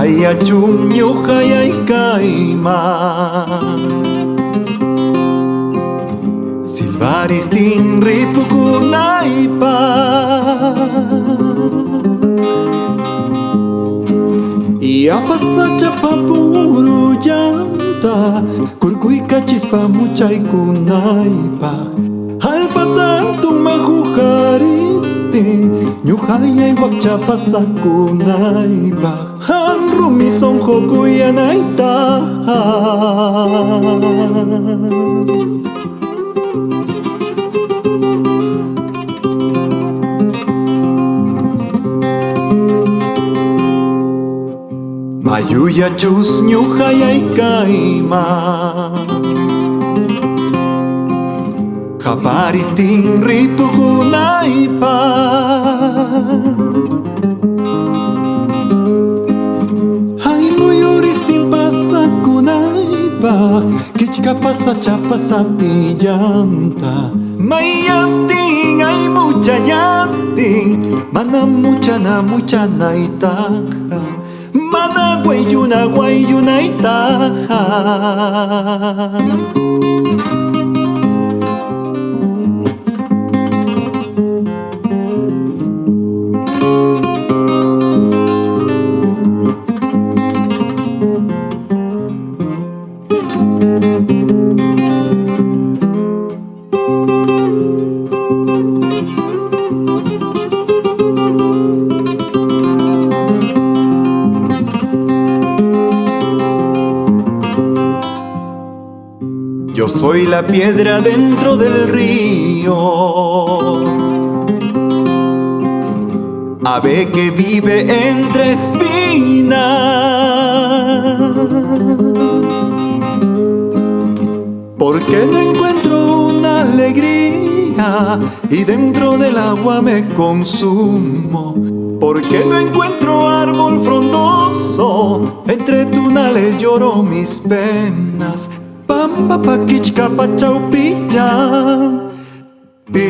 Hayachum ñuqallay kayman Silvaristin ripukunaypaq Yapasacha puro llanta Kurkuyqa chispa muchaykunaypaq Hallpatan tumahuqaristin Ñuqallay wakcha pasakunaypaq Hanrumi sonqokuyanaytaq Mayuyachus ñuqallay kayman Qaparistin ripukunaypaq Hay muyuristin pasakunaypaq Kichka pasacha pasapillanta Mayastin ay muchayastin Mana muchanaytaq Mana guayunaytaq Yo soy la piedra dentro del río, ave que vive entre espinas. Porque no encuentro una alegría y dentro del agua me consumo. Porque no encuentro árbol frondoso, entre tunales lloro mis penas. Pampa pa kichka pa chaupicha pi